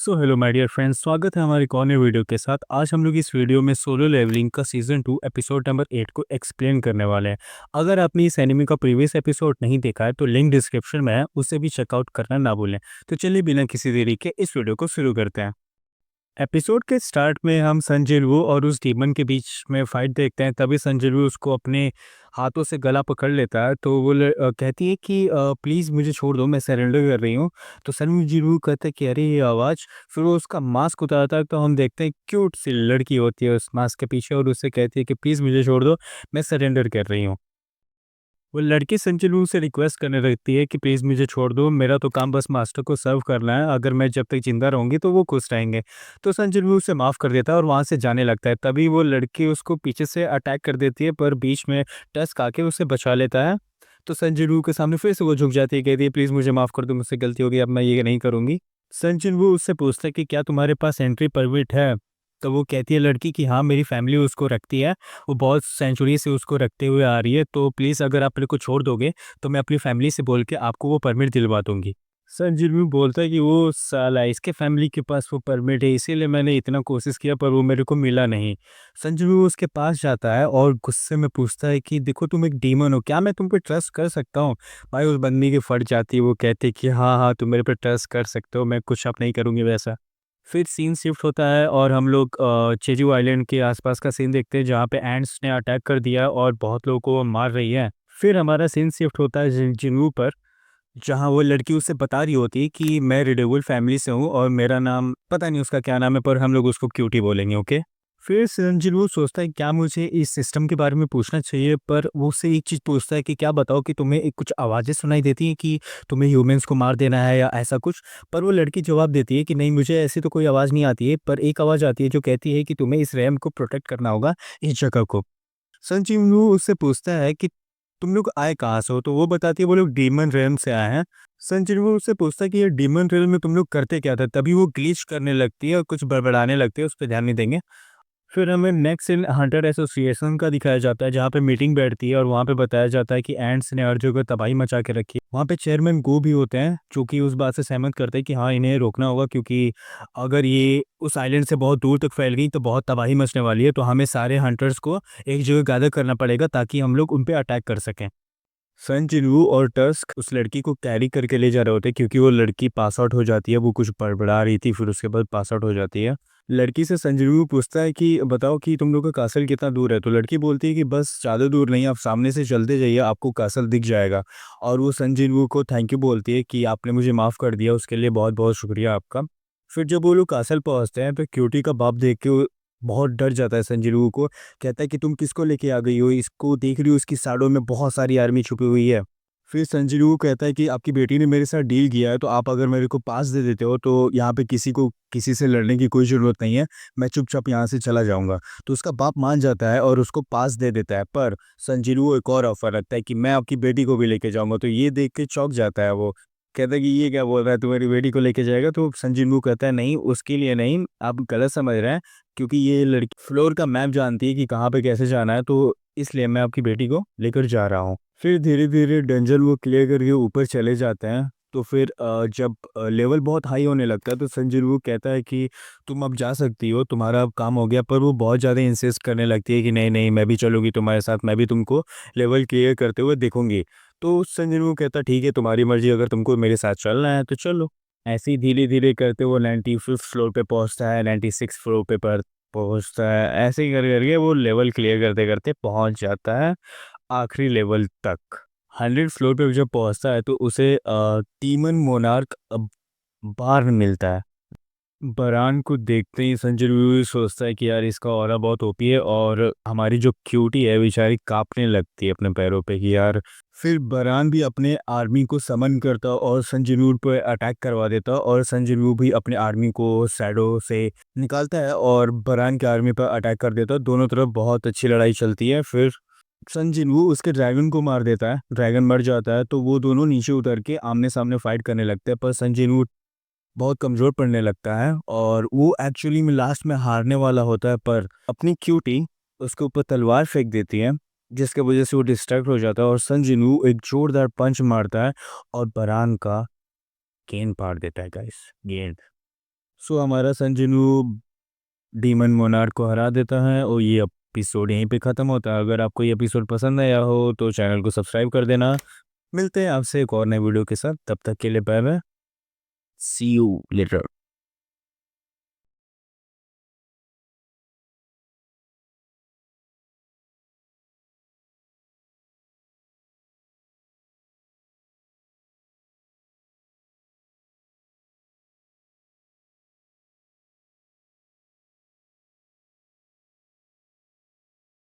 So hello my dear friends, स्वागत है हमारे एक और नए वीडियो के साथ। आज हम लोग इस वीडियो में सोलो लेवलिंग का सीजन 2 एपिसोड नंबर 8 को एक्सप्लेन करने वाले हैं। अगर आपने इस एनिमे का प्रीवियस एपिसोड नहीं देखा है तो लिंक डिस्क्रिप्शन में है, उसे भी चेकआउट करना ना भूलें। तो चलिए बिना किसी देरी के इस वीडियो को शुरू करते हैं। एपिसोड के स्टार्ट में हम संजिनवू और उस डीमन के बीच में फाइट देखते हैं। तभी संजिनवू उसको अपने हाथों से गला पकड़ लेता है। तो वो कहती है कि प्लीज़ मुझे छोड़ दो, मैं सरेंडर कर रही हूँ। तो संजिनवू कहता है कि अरे ये आवाज़। फिर वो उसका मास्क उतारता है तो हम देखते हैं क्यूट सी लड़की होती है उस मास्क के पीछे और उससे कहती है कि प्लीज़ मुझे छोड़ दो, मैं सरेंडर कर रही हूँ। वो लड़की संजू से रिक्वेस्ट करने लगती है कि प्लीज़ मुझे छोड़ दो, मेरा तो काम बस मास्टर को सर्व करना है, अगर मैं जब तक ज़िंदा रहूँगी तो वो खुश रहेंगे। तो संजू उसे माफ़ कर देता है और वहाँ से जाने लगता है। तभी वो लड़की उसको पीछे से अटैक कर देती है, पर बीच में टस्क आके उसे बचा लेता है। तो संजू के सामने फिर से वो झुक जाती है, कहती है प्लीज़ मुझे माफ़ कर दो, मुझसे गलती हो गई, अब मैं ये नहीं करूँगी। संजू उससे पूछता है कि क्या तुम्हारे पास एंट्री परमिट है? तो वो कहती है लड़की कि हाँ, मेरी फैमिली उसको रखती है, वो बहुत सेंचुरी से उसको रखते हुए आ रही है, तो प्लीज़ अगर आप मेरे को छोड़ दोगे तो मैं अपनी फैमिली से बोल के आपको वो परमिट दिलवा दूँगी। संजीव बोलता है कि वो साला इसके फैमिली के पास वो परमिट है, इसीलिए मैंने इतना कोशिश किया पर वो मेरे को मिला नहीं। संजीव उसके पास जाता है और गुस्से में पूछता है कि देखो तुम एक डीमन हो, क्या मैं तुम पे ट्रस्ट कर सकता हूँ? भाई उस बंदी की फट जाती है, वो कहती है कि हाँ, हाँ, तुम मेरे पे ट्रस्ट कर सकते हो, मैं कुछ अब नहीं करूँगी वैसा। फिर सीन शिफ्ट होता है और हम लोग जेजू आइलैंड के आसपास का सीन देखते हैं जहाँ पे एंट्स ने अटैक कर दिया और बहुत लोगों को वो मार रही है। फिर हमारा सीन शिफ्ट होता है जिन्वू पर, जहाँ वो लड़की उससे बता रही होती है कि मैं रिडेबल फैमिली से हूँ और मेरा नाम पता नहीं उसका क्या नाम है, पर हम लोग उसको क्यूटी बोलेंगे, ओके। फिर संजीव सोचता है क्या मुझे इस सिस्टम के बारे में पूछना चाहिए, पर वो उससे एक चीज़ पूछता है कि क्या बताओ कि तुम्हें एक कुछ आवाज़ें सुनाई देती हैं कि तुम्हें ह्यूमंस को मार देना है या ऐसा कुछ? पर वो लड़की जवाब देती है कि नहीं, मुझे ऐसी तो कोई आवाज़ नहीं आती है, पर एक आवाज़ आती है जो कहती है कि तुम्हें इस रैम को प्रोटेक्ट करना होगा, इस जगह को। संजीव उससे पूछता है कि तुम लोग आए कहाँ से हो? तो वो बताती है वो लोग डीमन रेल्म से आए हैं। संजीव उससे पूछता है कि ये डीमन रेल्म में तुम लोग करते क्या था? तभी वो ग्लिच करने लगती है और कुछ बड़बड़ाने लगती है, उस पे ध्यान नहीं देंगे। फिर हमें नेक्स्ट सीन हंटर एसोसिएशन का दिखाया जाता है जहाँ पे मीटिंग बैठती है और वहाँ पे बताया जाता है कि एंट्स ने हर जगह तबाही मचा के रखी है। वहाँ पे चेयरमैन गो भी होते हैं जो कि उस बात से सहमत करते हैं कि हाँ, इन्हें रोकना होगा, क्योंकि अगर ये उस आइलैंड से बहुत दूर तक फैल गई तो बहुत तबाही मचने वाली है, तो हमें सारे हंटर्स को एक जगह गैदर करना पड़ेगा ताकि हम लोग उन पे अटैक कर सकें। सन जिनवू और टस्क उस लड़की को कैरी करके ले जा रहे होते हैं क्योंकि वो लड़की पास आउट हो जाती है, वो कुछ बड़बड़ा रही थी, फिर उसके बाद पास आउट हो जाती है। लड़की से संजीवू पूछता है कि बताओ कि तुम लोग का कासल कितना दूर है? तो लड़की बोलती है कि बस ज़्यादा दूर नहीं, आप सामने से चलते जाइए, आपको कासल दिख जाएगा। और वो संजीवू को थैंक यू बोलती है कि आपने मुझे माफ़ कर दिया, उसके लिए बहुत बहुत शुक्रिया आपका। फिर जब वो लोग कासल पहुँचते हैं तो क्यूटी का बाप देख के वो बहुत डर जाता है संजीवू को। कहता है कि तुम किसको लेके आ गई हो? इसको देख रही हो, इसकी साइडों में बहुत सारी आर्मी छुपी हुई है। फिर संजीवू कहता है कि आपकी बेटी ने मेरे साथ डील किया है, तो आप अगर मेरे को पास दे देते हो तो यहाँ पे किसी को किसी से लड़ने की कोई ज़रूरत नहीं है, मैं चुपचाप यहाँ से चला जाऊँगा। तो उसका बाप मान जाता है और उसको पास दे देता है, पर संजीवू एक और ऑफ़र रखता है कि मैं आपकी बेटी को भी लेके जाऊँगा। तो ये देख के चौंक जाता है वो, कहता है कि ये क्या बोल रहा है, तू मेरी बेटी को लेके जाएगा? तो संजीवू कहता है नहीं, उसके लिए नहीं, आप गलत समझ रहे हैं, क्योंकि ये लड़की फ्लोर का मैप जानती है कि कहाँ पे कैसे जाना है, तो इसलिए मैं आपकी बेटी को लेकर जा रहा हूँ। फिर धीरे-धीरे डंजन वो क्लियर करके ऊपर चले जाते हैं। तो फिर जब लेवल बहुत हाई होने लगता है तो संजय वो कहता है कि तुम अब जा सकती हो, तुम्हारा अब काम हो गया, पर वो बहुत ज़्यादा इंसिस्ट करने लगती है कि नहीं, नहीं, मैं भी चलूँगी तुम्हारे साथ, मैं भी तुमको लेवल क्लियर करते हुए देखूँगी। तो संजय वो कहता ठीक है, तुम्हारी मर्ज़ी, अगर तुमको मेरे साथ चलना है तो चलो। ऐसे ही धीरे-धीरे करते वो 95th फ्लोर पे पहुँचता है, 96th फ्लोर पे पर पहुँचता है। ऐसे ही कर-कर के वो लेवल क्लियर करते-करते पहुँच जाता है आखिरी लेवल तक। 100 फ्लोर पे जब पहुँचता है तो उसे डीमन मोनार्क बार मिलता है। बरान को देखते ही संजय भी सोचता है कि यार इसका ऑरा बहुत ओपी है, और हमारी जो क्यूटी है बेचारी काँपने लगती है अपने पैरों पे कि यार। फिर बरान भी अपने आर्मी को समन करता और संजनूर पे अटैक करवा देता और संजनूर भी अपने आर्मी को शैडो से निकालता है और बरान की आर्मी पर अटैक कर देता है। दोनों तरफ बहुत अच्छी लड़ाई चलती है। फिर संजीवू उसके ड्रैगन को मार देता है, ड्रैगन मर जाता है, तो वो दोनों नीचे उतर के आमने-सामने फाइट करने लगते हैं, पर संजीवू बहुत कमज़ोर पड़ने लगता है और वो एक्चुअली में लास्ट में हारने वाला होता है, पर अपनी क्यूटी उसके ऊपर तलवार फेंक देती है, जिसकी वजह से वो डिस्ट्रैक्ट हो जाता है और संजीवू एक जोरदार पंच मारता है और बरान का गेंद फाड़ देता है गाइस, गेंद। सो हमारा संजू डीमन मोनार्क को हरा देता है और ये एपिसोड यहीं पे ख़त्म होता है। अगर आपको ये एपिसोड पसंद आया हो तो चैनल को सब्सक्राइब कर देना। मिलते हैं आपसे एक और नए वीडियो के साथ, तब तक के लिए bye bye, see you letter.